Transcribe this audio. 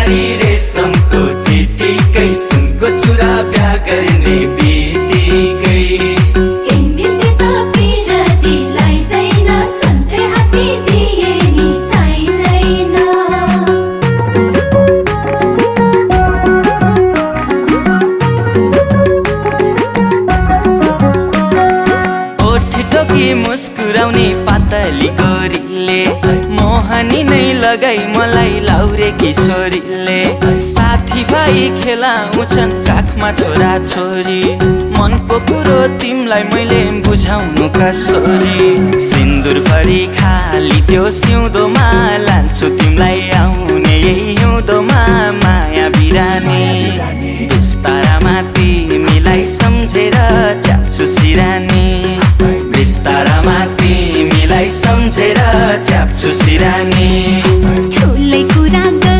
भारी रेशमको चिटिकै सुनको चुरा बिहा गर्ने बित्तिकै तिमीसित पिरती लाइदैन सन्ते हात्ती दिए नि चाहिँदैन ओठ टोकी मुस्कुराउने पातली गोरीले मोहनी नै लगाई मलाई लाउरे किशोरीले साथी भाइ खेलाउँछन् काखमा छोरा छोरी मनको कुरो तिमलाई मैले बुझाउनु कसरी सिन्दुर भरी खाली त्यो सिउँदोमा लान्छु तिमलाई आउने यही हिउँदोमा माया बिरानी बिस्तारामा तिमीलाई सम्झेर च्याप्छु सिरानी बिस्तारामा तिमीलाई सम्झेर च्याप्छु सिरानी ठुलै कुरा